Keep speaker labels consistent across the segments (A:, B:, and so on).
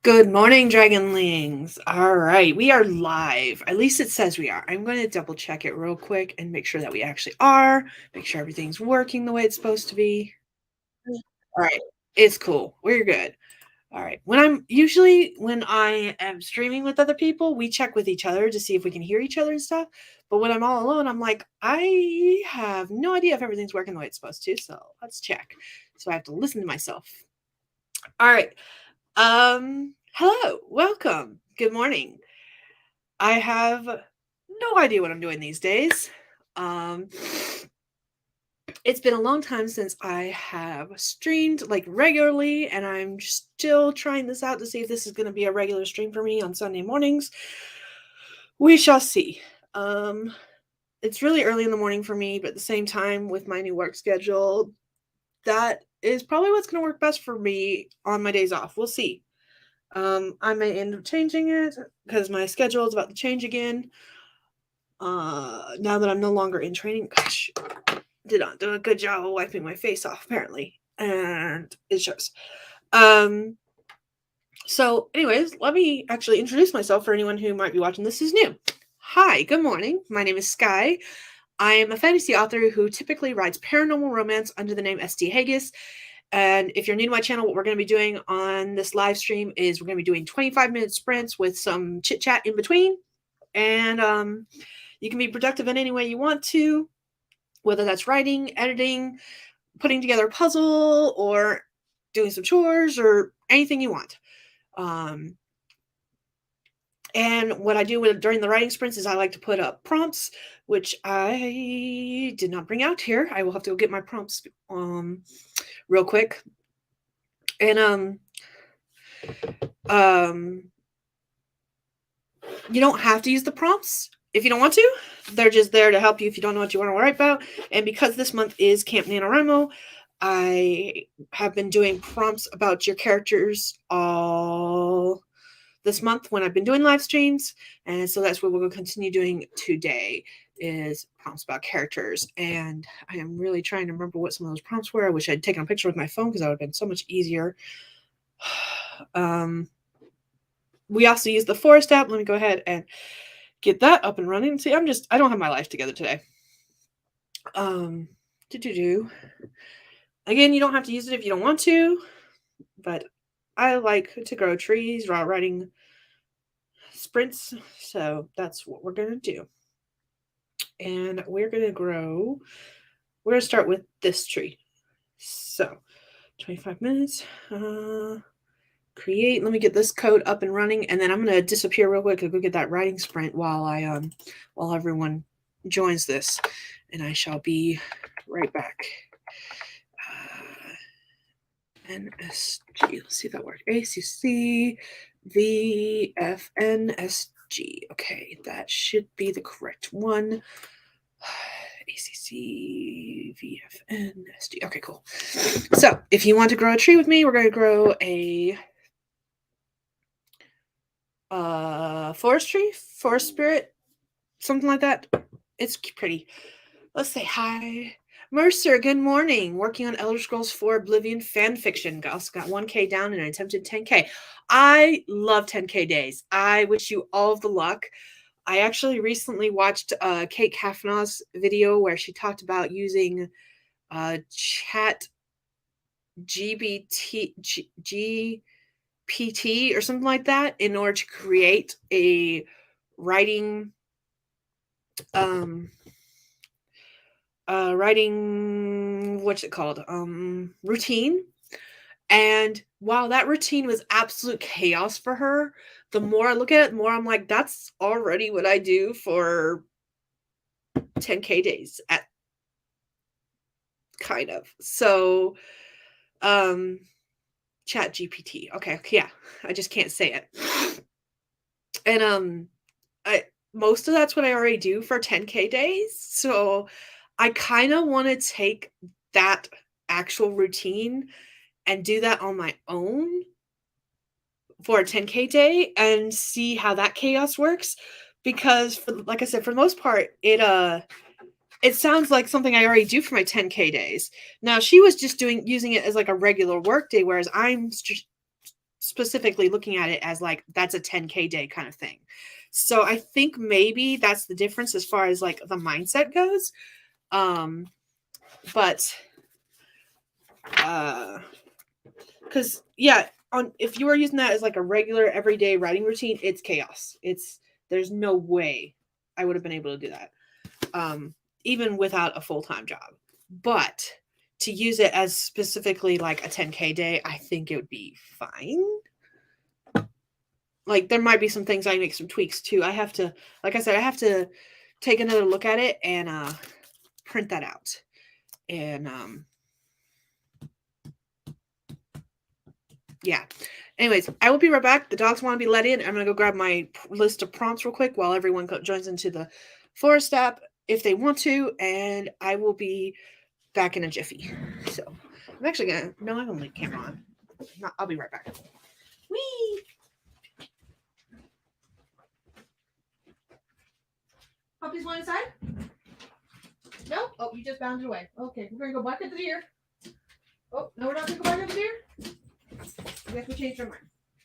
A: Good morning, Dragonlings. All right, we are live. At least it says we are. I'm going to double check it real quick and make sure that we actually are. Make sure everything's working the way it's supposed to be. All right, it's cool. We're good. All right. When I am streaming with other people, we check with each other to see if we can hear each other and stuff. But when I'm all alone, I'm like, I have no idea if everything's working the way it's supposed to. So let's check. So I have to listen to myself. All right. Hello, welcome. Good morning. I have no idea what I'm doing these days. Um, it's been a long time since I have streamed like regularly, and I'm still trying this out to see if this is going to be a regular stream for me on Sunday mornings. We shall see. It's really early in the morning for me, but at the same time, with my new work schedule, that is probably what's going to work best for me on my days off. We'll see. I may end up changing it because my schedule is about to change again. Now that I'm no longer in training, gosh, did not do a good job of wiping my face off apparently, and it shows. So, anyways, let me actually introduce myself for anyone who might be watching this is new. Hi, good morning. My name is Skye. I am a fantasy author who typically writes paranormal romance under the name SD Hegyes. And if you're new to my channel, what we're going to be doing on this live stream is we're going to be doing 25-minute sprints with some chit chat in between. And you can be productive in any way you want to, whether that's writing, editing, putting together a puzzle, or doing some chores, or anything you want. And what I do during the writing sprints is I like to put up prompts, which I did not bring out here. I will have to go get my prompts real quick. And you don't have to use the prompts if you don't want to. They're just there to help you if you don't know what you want to write about. And because this month is Camp NaNoWriMo, I have been doing prompts about your characters all this month when I've been doing live streams, and so that's what we'll continue doing today is prompts about characters. And I am really trying to remember what some of those prompts were. I wish I'd taken a picture with my phone because that would have been so much easier. We also use the Forest app. Let me go ahead and get that up and running. See, I don't have my life together today. Again, you don't have to use it if you don't want to, but I like to grow trees while writing sprints, so that's what we're going to do. And we're going to start with this tree. So 25 minutes, create, let me get this code up and running, and then I'm going to disappear real quick and go get that writing sprint while everyone joins this, and I shall be right back. NSG, let's see if that works. ACC VFNSG. Okay, that should be the correct one. ACC VFNSG. Okay, cool. So if you want to grow a tree with me, we're going to grow a forest tree, forest spirit, something like that. It's pretty. Let's say hi. Mercer, good morning. Working on Elder Scrolls 4 Oblivion fan fiction. Also got 1K down and I attempted 10K. I love 10K days. I wish you all the luck. I actually recently watched Kate Kavanaugh's video where she talked about using chat GPT or something like that in order to create a writing what's it called, routine. And while that routine was absolute chaos for her, the more I look at it, the more I'm like, that's already what I do for 10K days at kind of. So chat GPT. Okay, yeah, I just can't say it. And most of that's what I already do for 10K days. So I kind of want to take that actual routine and do that on my own for a 10K day and see how that chaos works. Because like I said, for the most part, it sounds like something I already do for my 10K days. Now she was just using it as like a regular work day, whereas I'm specifically looking at it as like that's a 10K day kind of thing. So I think maybe that's the difference as far as like the mindset goes. But because yeah, on if you were using that as like a regular everyday writing routine, it's chaos. There's no way I would have been able to do that, even without a full-time job. But to use it as specifically like a 10K day, I think it would be fine. Like there might be some things I make some tweaks to. I have to, like I said, I have to take another look at it and print that out. And yeah. Anyways, I will be right back. The dogs want to be let in. I'm gonna go grab my list of prompts real quick while everyone joins into the forest app if they want to, and I will be back in a jiffy. So I'm actually gonna no, I'm gonna leave the camera on. I'll be right back. Whee! Puppies want inside? No? Oh, you just bounded away. Okay, we're gonna go back at the deer. Oh, no, we're not gonna go back at the deer? I guess we changed our mind.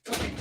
A: Okay.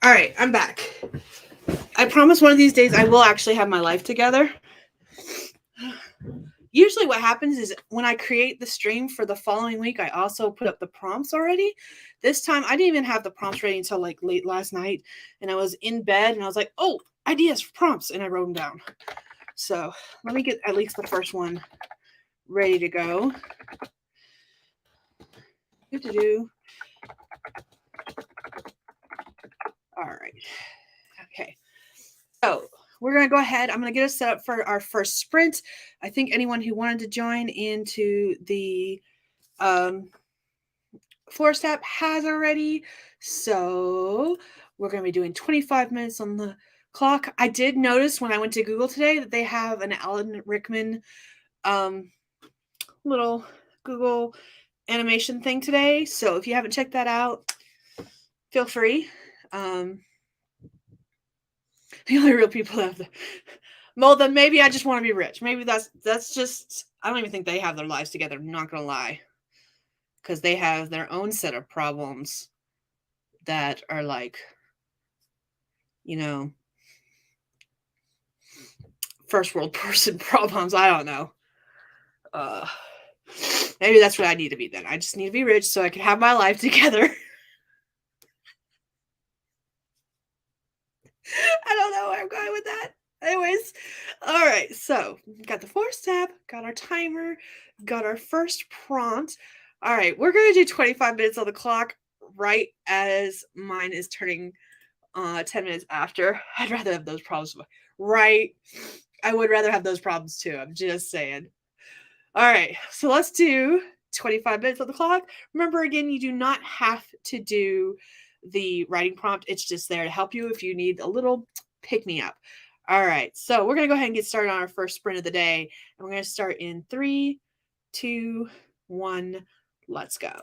A: All right, I'm back. I promise one of these days I will actually have my life together. Usually what happens is when I create the stream for the following week, I also put up the prompts already. This time I didn't even have the prompts ready until like late last night, and I was in bed and I was like, oh, ideas for prompts, and I wrote them down. So let me get at least the first one ready to go. Do. All right. Okay. So we're going to go ahead. I'm going to get us set up for our first sprint. I think anyone who wanted to join into the Forest app has already. So we're going to be doing 25 minutes on the clock. I did notice when I went to Google today that they have an Alan Rickman little Google animation thing today. So if you haven't checked that out, feel free. The only real people have the well, then maybe I just want to be rich. Maybe that's just I don't even think they have their lives together. I'm not gonna lie, because they have their own set of problems that are like, you know, first world person problems. I don't know. Maybe that's what I need to be then. I just need to be rich so I can have my life together. I don't know where I'm going with that. Anyways, all right. So got the force tab, got our timer, got our first prompt. All right, we're gonna do 25 minutes on the clock right as mine is turning 10 minutes after. I'd rather have those problems. Right. I would rather have those problems too. I'm just saying. All right, so let's do 25 minutes on the clock. Remember, again, you do not have to do the writing prompt. It's just there to help you if you need a little pick me up. All right, so we're going to go ahead and get started on our first sprint of the day. And we're going to start in 3, 2, 1, let's go.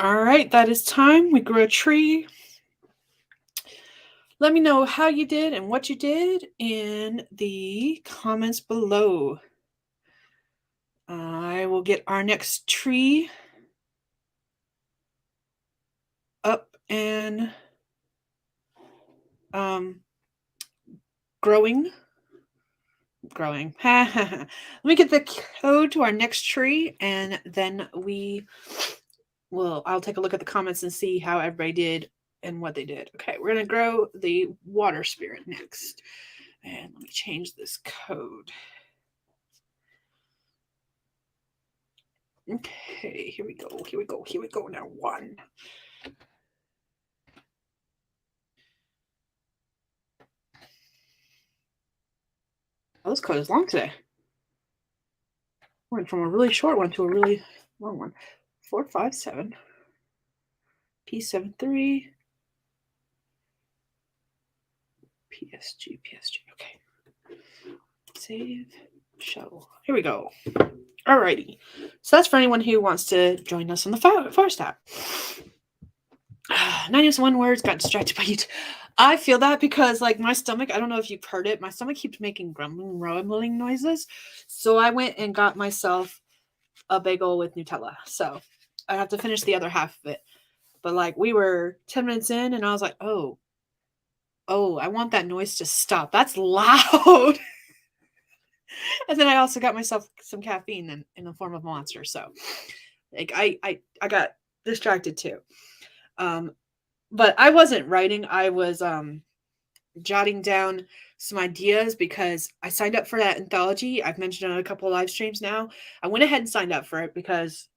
A: All right, that is time. We grew a tree. Let me know how you did and what you did in the comments below. I will get our next tree up and growing. Let me get the code to our next tree, and then I'll take a look at the comments and see how everybody did and what they did. Okay, we're gonna grow the water spirit next. And let me change this code. Okay, here we go. Now 1. Oh, this code is long today. Went from a really short one to a really long one. 457 P73 PSG. Okay. Save. Show. Here we go. Alrighty. So that's for anyone who wants to join us on the Forest app. 91 words, got distracted by YouTube. I feel that because, like, my stomach, I don't know if you've heard it, my stomach keeps making rumbling noises. So I went and got myself a bagel with Nutella. So I have to finish the other half of it. But, like, we were 10 minutes in, and I was like, oh, I want that noise to stop. That's loud. And then I also got myself some caffeine in the form of Monster. So, like, I got distracted too. But I wasn't writing. I was jotting down some ideas because I signed up for that anthology. I've mentioned on a couple of live streams now. I went ahead and signed up for it because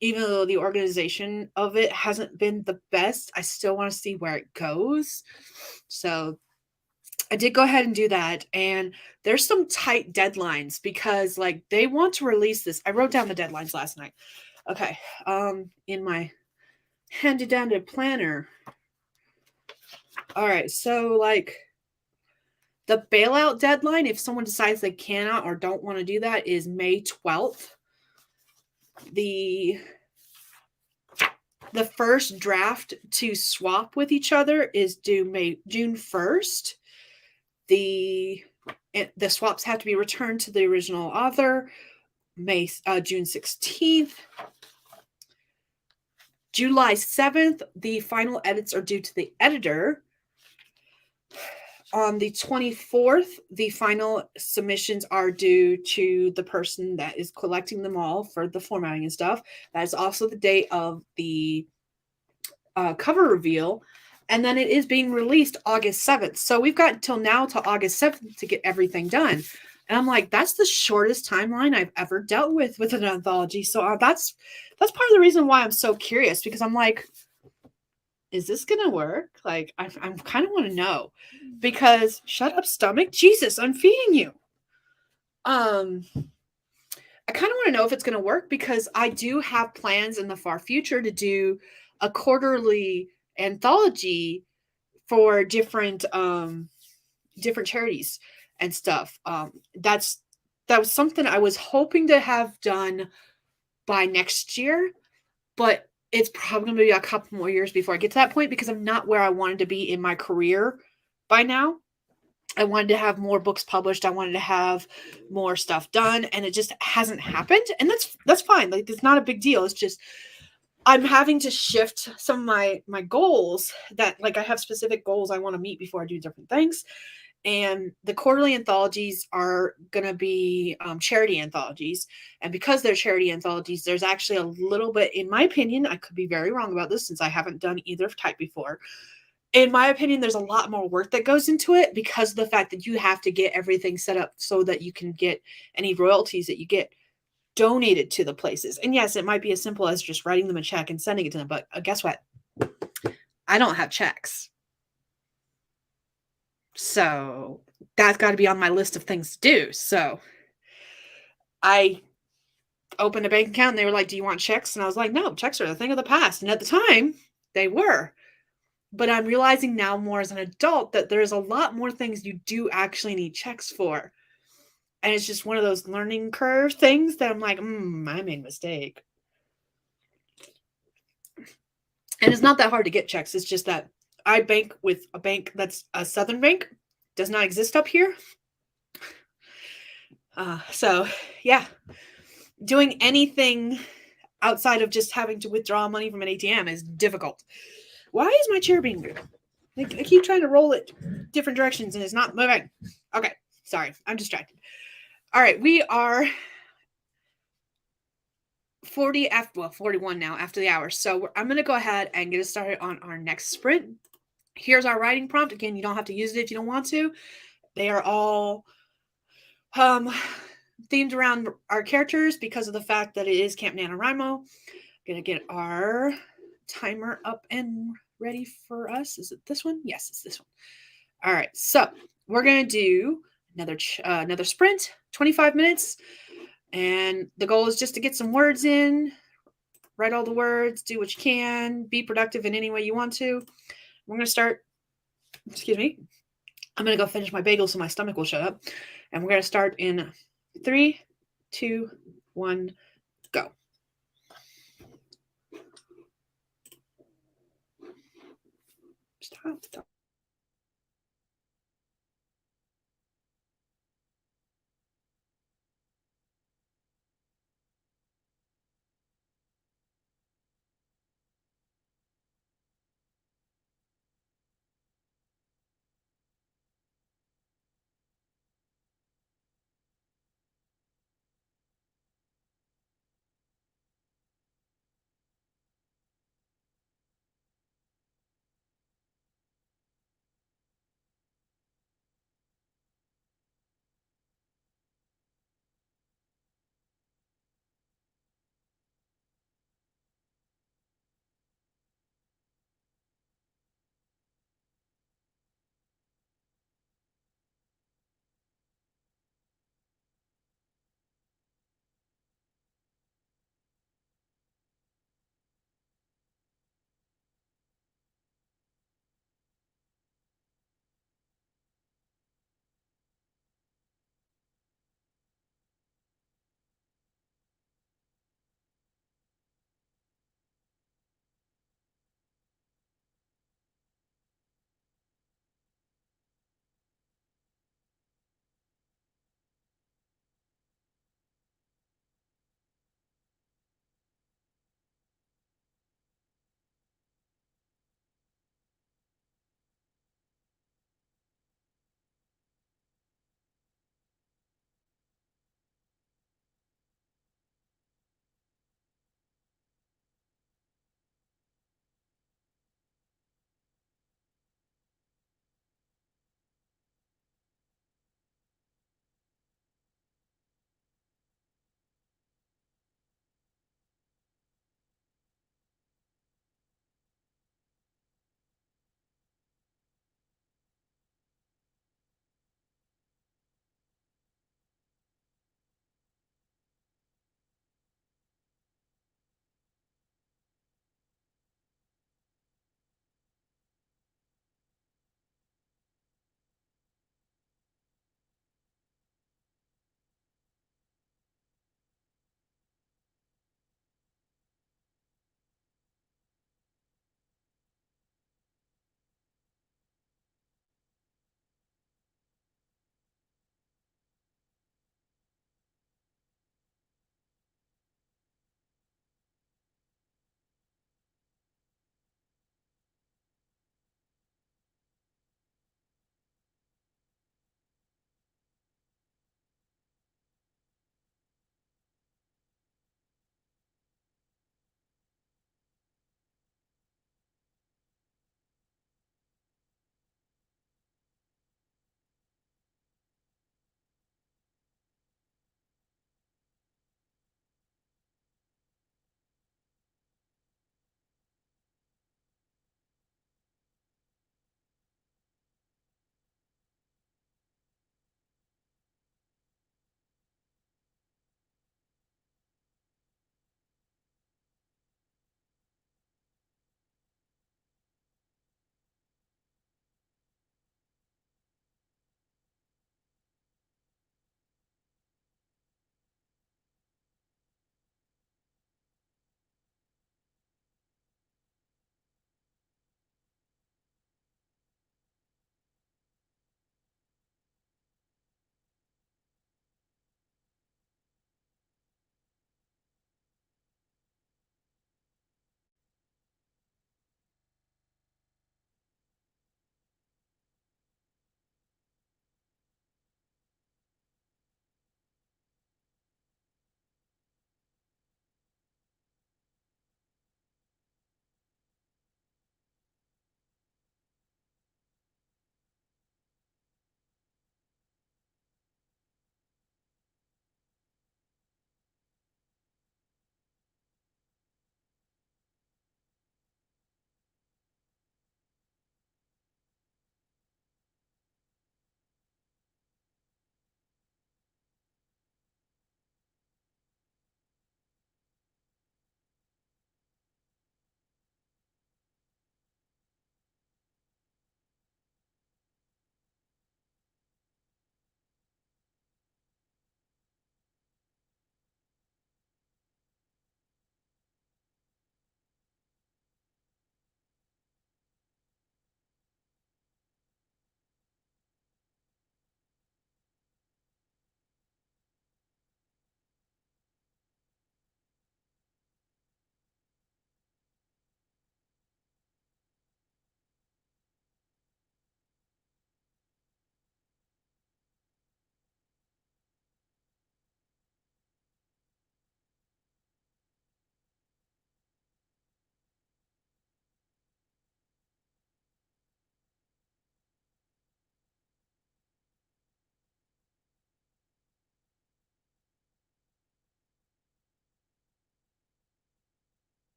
A: even though the organization of it hasn't been the best, I still want to see where it goes. So I did go ahead and do that. And there's some tight deadlines because, like, they want to release this. I wrote down the deadlines last night. Okay. In my handed down to planner. All right. So, like, the bailout deadline, if someone decides they cannot or don't want to do that, is May 12th. The first draft to swap with each other is due June 1st. The swaps have to be returned to the original author June 16th. July 7th, the final edits are due to the editor. On the 24th, the final submissions are due to the person that is collecting them all for the formatting and stuff. That is also the date of the cover reveal. And then it is being released August 7th. So we've got till now to August 7th to get everything done. And I'm like, that's the shortest timeline I've ever dealt with an anthology. So that's part of the reason why I'm so curious, because I'm like, is this going to work? Like, I kind of want to know, because shut up, stomach. Jesus, I'm feeding you. I kind of want to know if it's going to work, because I do have plans in the far future to do a quarterly anthology for different charities and stuff. That was something I was hoping to have done by next year, but it's probably going to be a couple more years before I get to that point, because I'm not where I wanted to be in my career by now. I wanted to have more books published. I wanted to have more stuff done, and it just hasn't happened. And that's fine. Like, it's not a big deal. It's just I'm having to shift some of my goals, that, like, I have specific goals I want to meet before I do different things. And the quarterly anthologies are going to be charity anthologies. And because they're charity anthologies, there's actually a little bit, in my opinion, I could be very wrong about this since I haven't done either type before. In my opinion, there's a lot more work that goes into it, because of the fact that you have to get everything set up so that you can get any royalties that you get donated to the places. And yes, it might be as simple as just writing them a check and sending it to them. But guess what? I don't have checks. So that's got to be on my list of things to do. So I opened a bank account and they were like, do you want checks? And I was like, no, checks are the thing of the past. And at the time, they were. But I'm realizing now, more as an adult, that there's a lot more things you do actually need checks for. And it's just one of those learning curve things that I'm like, I made a mistake. And it's not that hard to get checks. It's just that I bank with a bank that's a Southern bank, does not exist up here. So, yeah, doing anything outside of just having to withdraw money from an ATM is difficult. Why is my chair being weird? I keep trying to roll it different directions and it's not moving. Okay, sorry, I'm distracted. All right, we are 40 after, well, 41 now after the hour. So I'm going to go ahead and get us started on our next sprint. Here's our writing prompt. Again, you don't have to use it if you don't want to. They are all themed around our characters because of the fact that it is Camp NaNoWriMo. Gonna get our timer up and ready for us. Is it this one? Yes, it's this one. All right, so we're gonna do another sprint, 25 minutes, and the goal is just to get some words in, write all the words, do what you can, be productive in any way you want to. We're gonna start. Excuse me. I'm gonna go finish my bagel so my stomach will shut up, and we're gonna start in 3, 2, 1, go. Stop.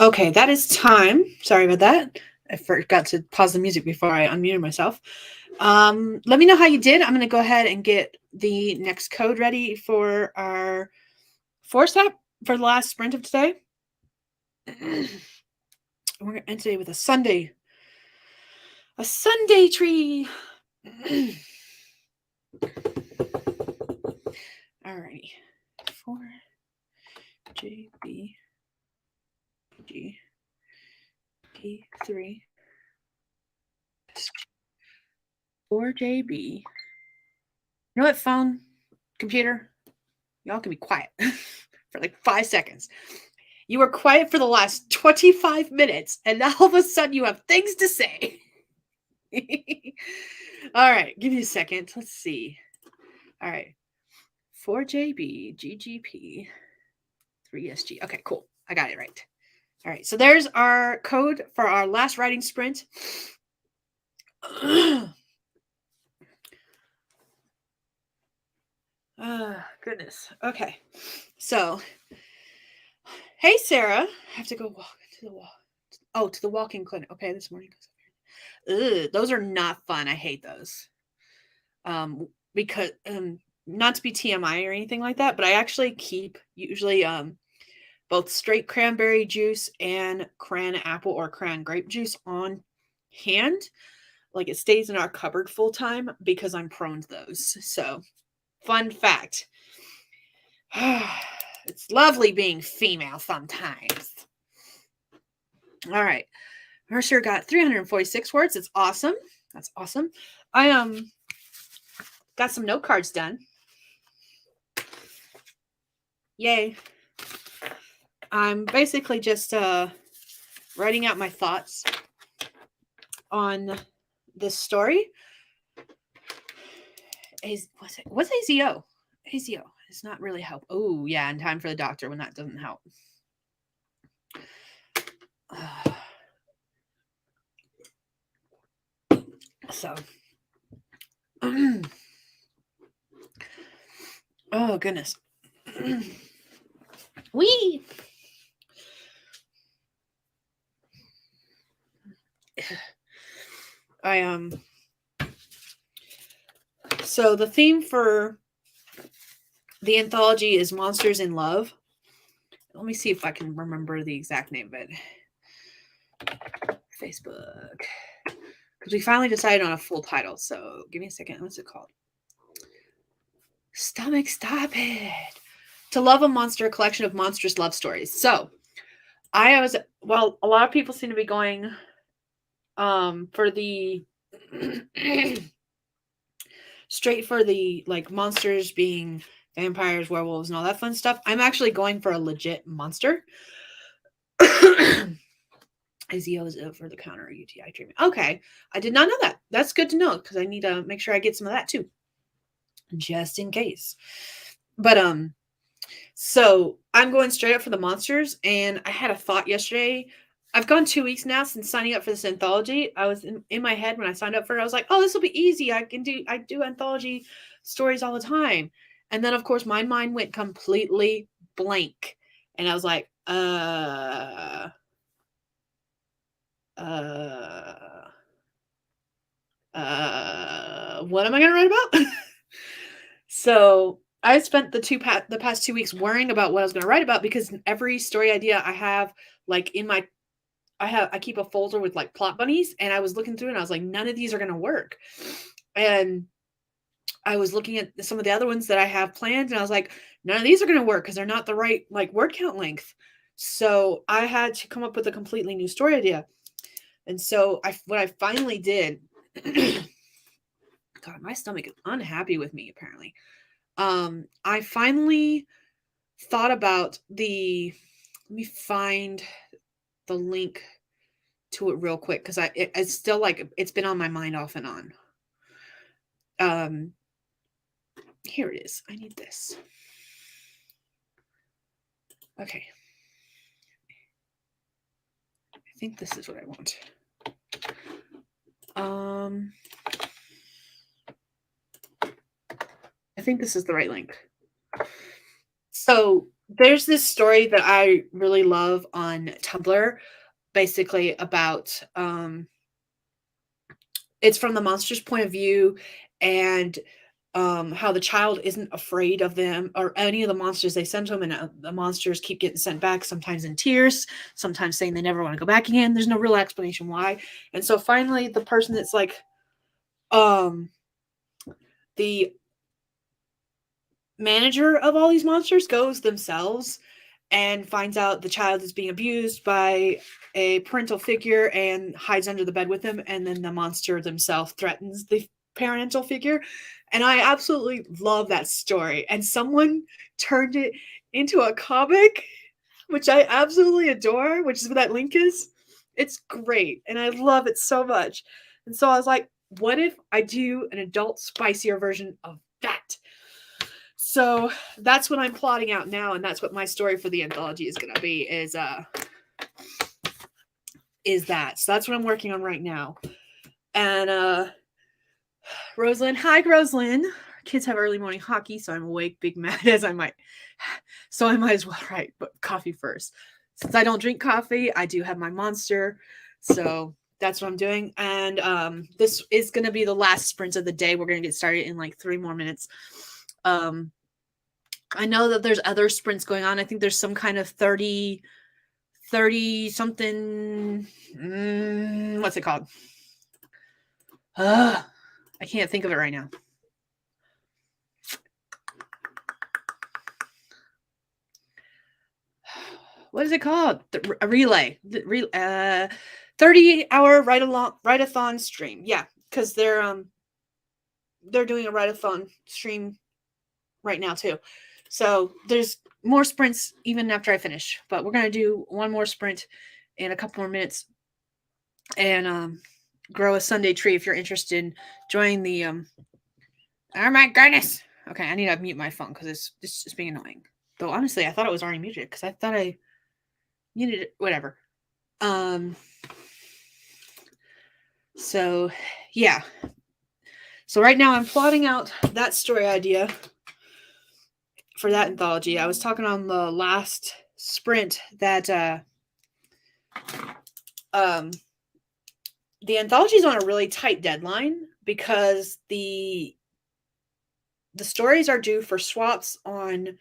A: Okay, that is time. Sorry about that. I forgot to pause the music before I unmuted myself. Let me know how you did. I'm going to go ahead and get the next code ready for our four step for the last sprint of today. We're going to end today with a Sunday tree. Alrighty. 4JB G P3 4JB. You know what, phone, computer? Y'all can be quiet for like 5 seconds. You were quiet for the last 25 minutes, and now all of a sudden you have things to say. All right, give me a second. Let's see. All right. 4JB GGP 3SG. Okay, cool. I got it right. All right, so there's our code for our last writing sprint. Goodness. Okay, so hey, Sarah. I have to go walk to the wall. Oh, to the walking clinic. Okay, this morning. Ugh, those are not fun. I hate those. Because not to be TMI or anything like that, but I actually keep usually both straight cranberry juice and cran apple or cran grape juice on hand. Like it stays in our cupboard full time because I'm prone to those. So, fun fact. It's lovely being female sometimes. All right. Mercer got 346 words. It's awesome. That's awesome. I got some note cards done. Yay. I'm basically just writing out my thoughts on this story. What's AZO? AZO. It's not really help. Oh, yeah, in time for the doctor when that doesn't help. So, oh, goodness. Wee! So the theme for the anthology is Monsters in Love. Let me see if I can remember the exact name of it. Facebook. Because we finally decided on a full title. So give me a second. What's it called? Stomach, stop it. To Love a Monster, a collection of monstrous love stories. So a lot of people seem to be going for the straight for the like monsters being vampires, werewolves, and all that fun stuff. I'm actually going for a legit monster. IZO is over the counter UTI treatment. Okay, I did not know that. That's good to know because I need to make sure I get some of that too, just in case. But so I'm going straight up for the monsters, and I had a thought yesterday. I've gone 2 weeks now since signing up for this anthology. I was in my head when I signed up for it. I was like, "Oh, this will be easy. I do anthology stories all the time." And then, of course, my mind went completely blank, and I was like, what am I going to write about?" So I spent the past 2 weeks worrying about what I was going to write about because every story idea I have, like I keep a folder with like plot bunnies, and I was looking through and I was like, none of these are going to work. And I was looking at some of the other ones that I have planned, and I was like, none of these are going to work because they're not the right like word count length. So I had to come up with a completely new story idea. And so what I finally did, God, my stomach is unhappy with me apparently. I finally thought about let me find the link to it real quick because it's still like it's been on my mind off and on. Here it is. I need this. Okay. I think this is what I want. I think this is the right link. So There's this story that I really love on Tumblr, basically about it's from the monster's point of view, and how the child isn't afraid of them or any of the monsters they send to them, and the monsters keep getting sent back, sometimes in tears, sometimes saying they never want to go back again. There's no real explanation why. And so finally the person that's like um the manager of all these monsters goes themselves and finds out the child is being abused by a parental figure and hides under the bed with him, and then the monster themselves threatens the parental figure. And I absolutely love that story, and someone turned it into a comic, which I absolutely adore, which is what that link is. It's great and I love it so much. And so I was like, what if I do an adult spicier version of that? So that's what I'm plotting out now, and that's what my story for the anthology is going to be. Is that? So that's what I'm working on right now. And Rosalind, hi Rosalind. Kids have early morning hockey, so I'm awake, big mad as I might. So I might as well write, but coffee first. Since I don't drink coffee, I do have my monster, so that's what I'm doing. And this is going to be the last sprint of the day. We're going to get started in like 3 more minutes. I know that there's other sprints going on. I think there's some kind of 30 something. What's it called? I can't think of it right now. What is it called? A relay. 30-hour write-a-thon stream. Yeah, because they're doing a write-a-thon stream right now too. So there's more sprints even after I finish, but we're gonna do one more sprint in a couple more minutes, and grow a Sunday tree if you're interested in joining the Oh my goodness. Okay, I need to mute my phone because it's just being annoying. Though honestly, I thought it was already muted because I thought I muted it. Whatever. Um. So yeah. So right now I'm plotting out that story idea for that anthology. I was talking on the last sprint that um the anthology is on a really tight deadline because the stories are due for swaps on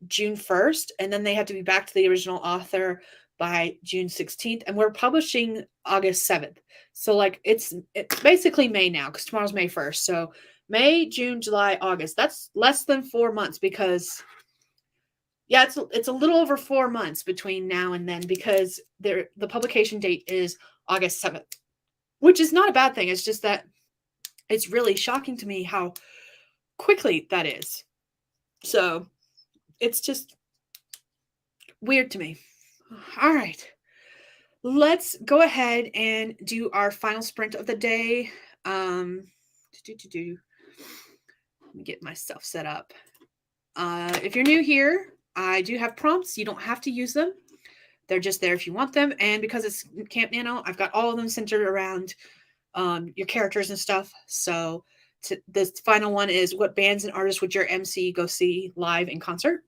A: June 1st, and then they have to be back to the original author by June 16th, and we're publishing August 7th. So like it's basically May now because tomorrow's May 1st. So May, June, July, August. That's less than 4 months because yeah, it's a little over 4 months between now and then because the publication date is August 7th, which is not a bad thing. It's just that it's really shocking to me how quickly that is. So it's just weird to me. All right. Let's go ahead and do our final sprint of the day. Let me get myself set up. If you're new here, I do have prompts. You don't have to use them. They're just there if you want them. And because it's Camp Nano, I've got all of them centered around your characters and stuff. So this final one is what bands and artists would your MC go see live in concert?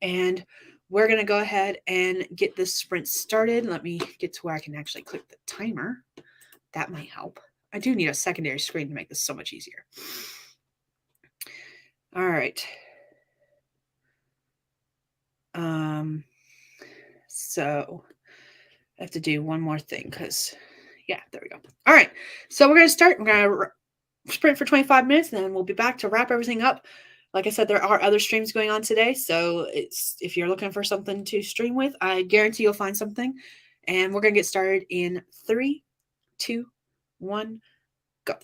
A: And we're going to go ahead and get this sprint started. Let me get to where I can actually click the timer. That might help. I do need a secondary screen to make this so much easier. All right. So I have to do one more thing because, yeah, there we go. All right. So we're going to start. We're going to sprint for 25 minutes, and then we'll be back to wrap everything up. Like I said, there are other streams going on today, so if you're looking for something to stream with, I guarantee you'll find something. And we're going to get started in 3, 2, 1, go.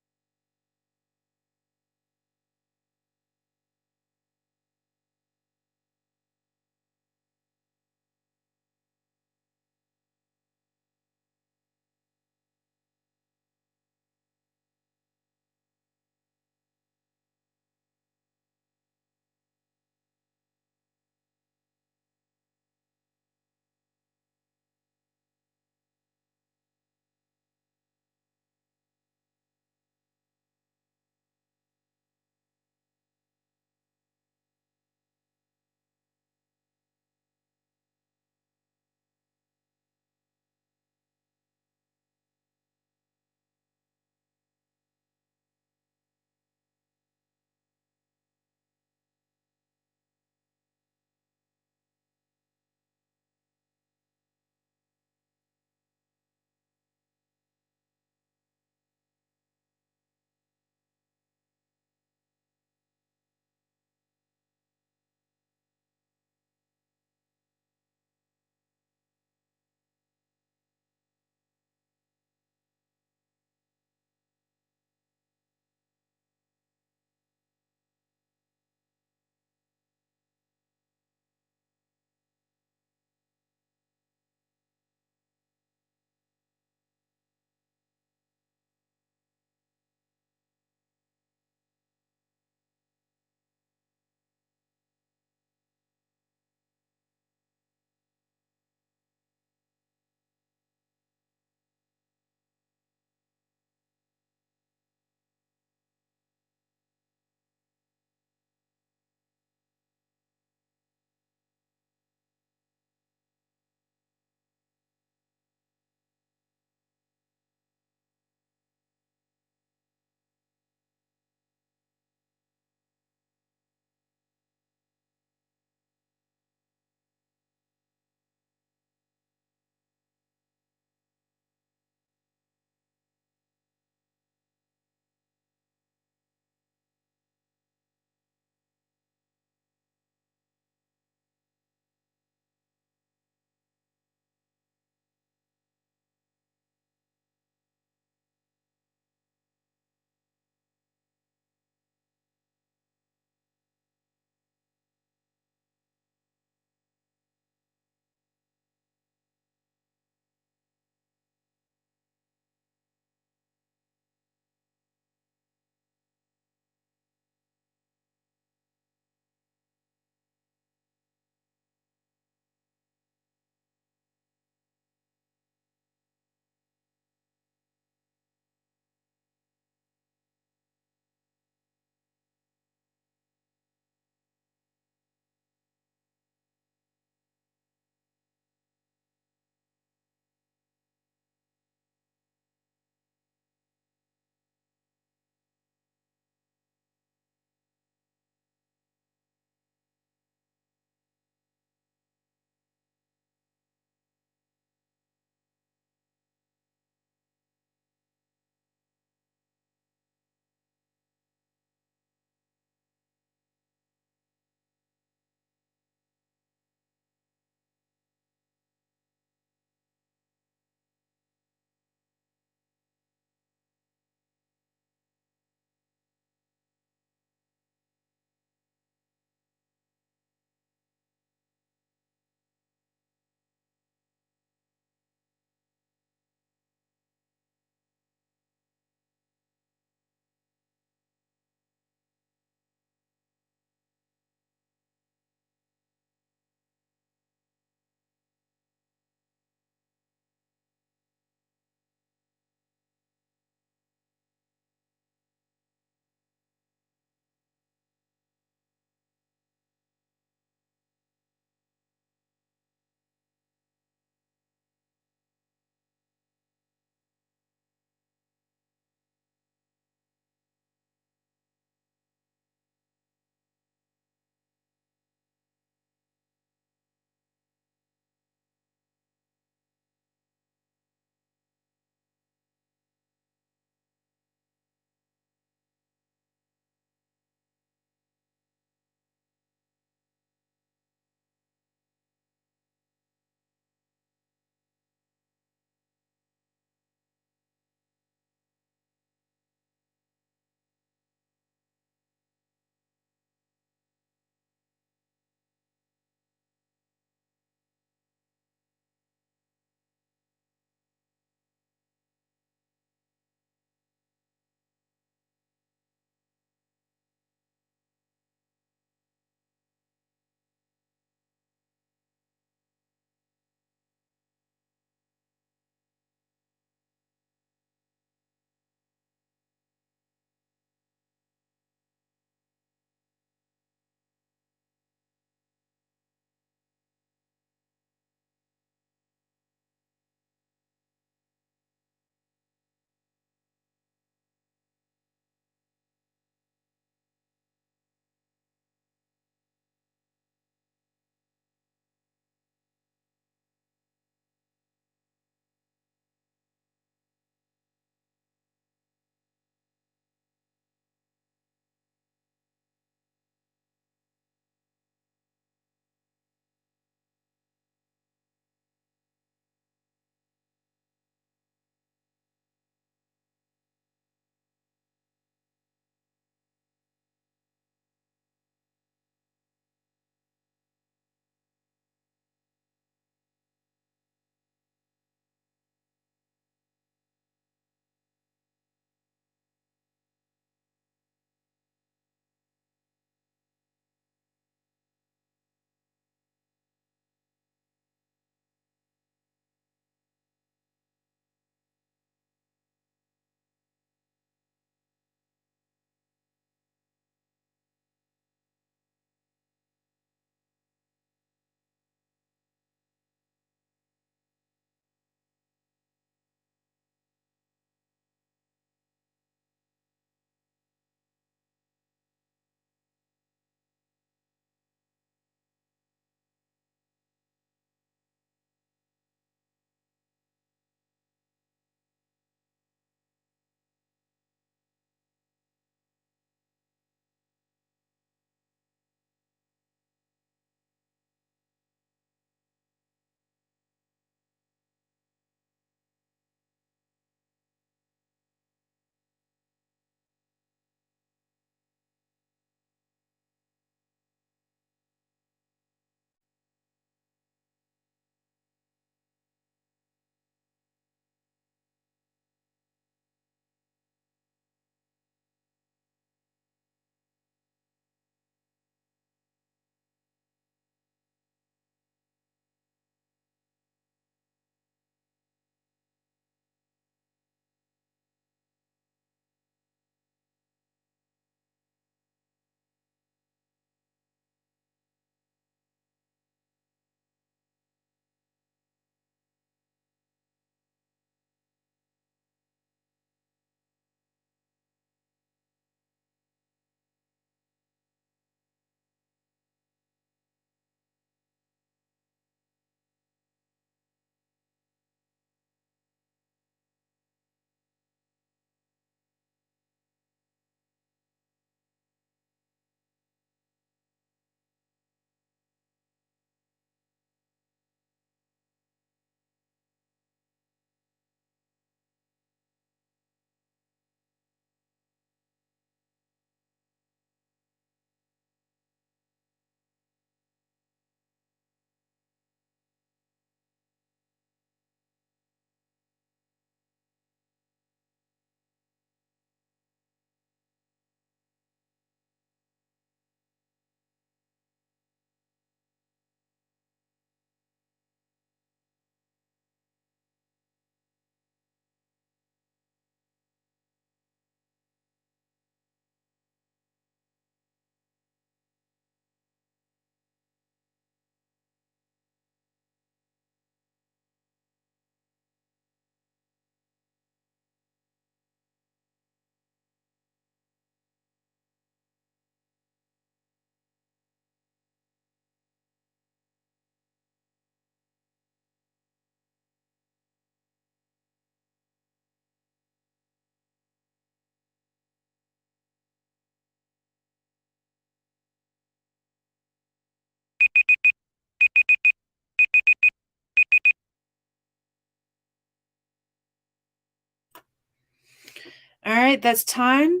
A: All right, that's time.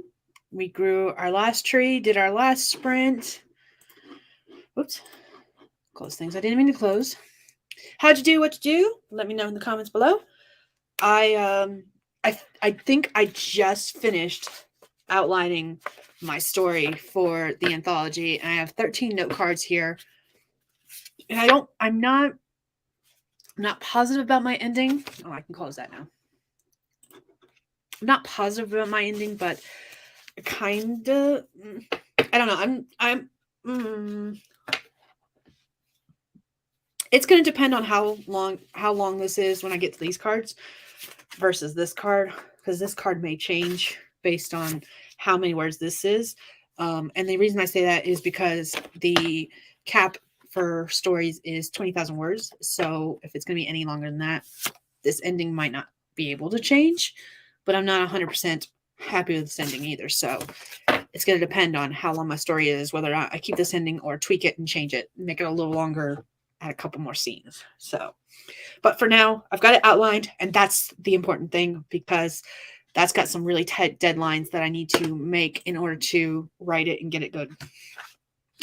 A: We grew our last tree, did our last sprint. Oops. Close things I didn't mean to close. How'd you do? What you do? Let me know in the comments below. I think I just finished outlining my story for the anthology, and I have 13 note cards here. And I'm not positive about my ending. Oh, I can close that now. I'm not positive about my ending, but kind of. I don't know. It's going to depend on how long this is when I get to these cards versus this card, because this card may change based on how many words this is. And the reason I say that is because the cap for stories is 20,000 words. So if it's going to be any longer than that, this ending might not be able to change. But I'm not 100% happy with this ending either. So it's going to depend on how long my story is, whether or not I keep this ending or tweak it and change it, make it a little longer, add a couple more scenes. So, but for now, I've got it outlined, and that's the important thing, because that's got some really tight deadlines that I need to make in order to write it and get it good.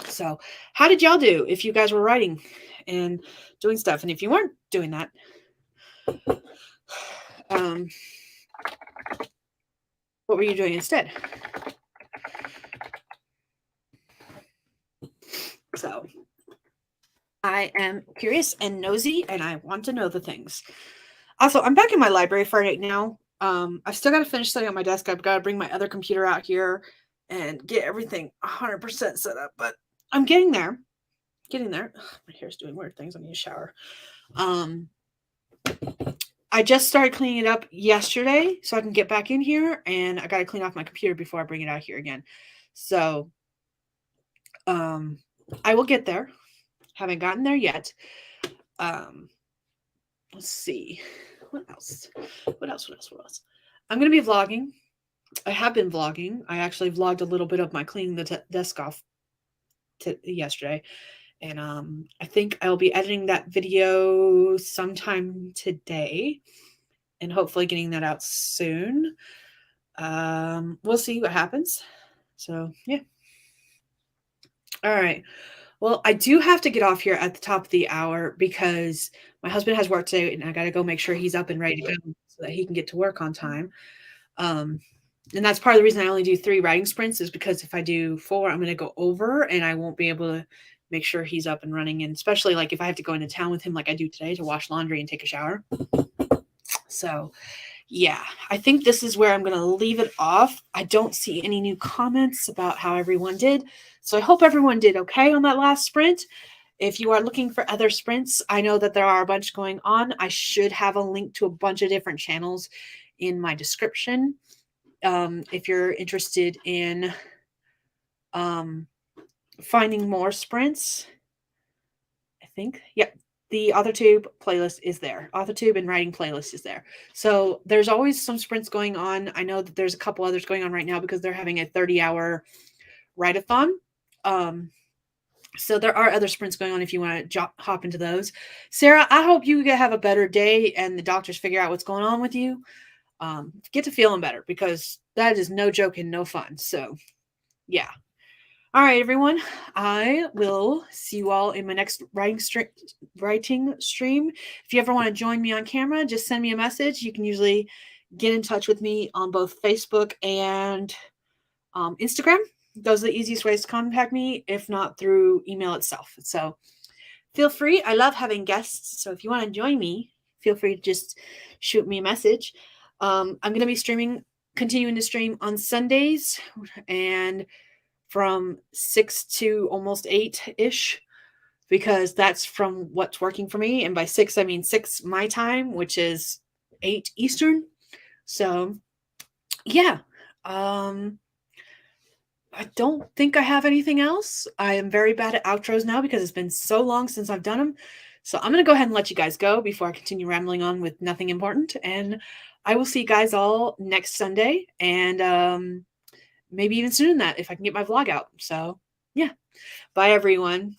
A: So how did y'all do if you guys were writing and doing stuff? And if you weren't doing that, what were you doing instead? So I am curious and nosy, and I want to know the things. Also, I'm back in my library for right now. I've still got to finish setting up my desk. I've got to bring my other computer out here and get everything 100% set up, but I'm getting there. Getting there. Ugh, my hair's doing weird things. I need a shower. I just started cleaning it up yesterday so I can get back in here, and I got to clean off my computer before I bring it out here again. So I will get there. Haven't gotten there yet. Let's see. What else? I'm going to be vlogging. I have been vlogging. I actually vlogged a little bit of my cleaning the desk off yesterday. And I think I'll be editing that video sometime today and hopefully getting that out soon. We'll see what happens. So, yeah. All right. Well, I do have to get off here at the top of the hour because my husband has work today, and I got to go make sure he's up and ready to go so that he can get to work on time. And that's part of the reason I only do 3 writing sprints, is because if I do 4, I'm going to go over and I won't be able to make sure he's up and running. And especially like if I have to go into town with him like I do today to wash laundry and take a shower. So yeah, I think this is where I'm going to leave it off. I don't see any new comments about how everyone did. So I hope everyone did okay on that last sprint. If you are looking for other sprints, I know that there are a bunch going on. I should have a link to a bunch of different channels in my description. If you're interested in finding more sprints, I think, yep, the AuthorTube playlist is there. AuthorTube and writing playlist is there. So there's always some sprints going on. I know that there's a couple others going on right now because they're having a 30-hour write-a-thon. So there are other sprints going on if you want to hop into those. Sarah, I hope you have a better day and the doctors figure out what's going on with you. Get to feeling better, because that is no joke and no fun. So yeah. All right, everyone. I will see you all in my next writing stream. If you ever want to join me on camera, just send me a message. You can usually get in touch with me on both Facebook and Instagram. Those are the easiest ways to contact me, if not through email itself. So feel free. I love having guests. So if you want to join me, feel free to just shoot me a message. I'm going to be continuing to stream on Sundays, and from 6 to almost 8-ish, because that's from what's working for me. And by 6, I mean 6 my time, which is 8 Eastern. So yeah. I don't think I have anything else. I am very bad at outros now because it's been so long since I've done them. So I'm going to go ahead and let you guys go before I continue rambling on with nothing important. And I will see you guys all next Sunday, and maybe even sooner than that if I can get my vlog out. So yeah. Bye, everyone.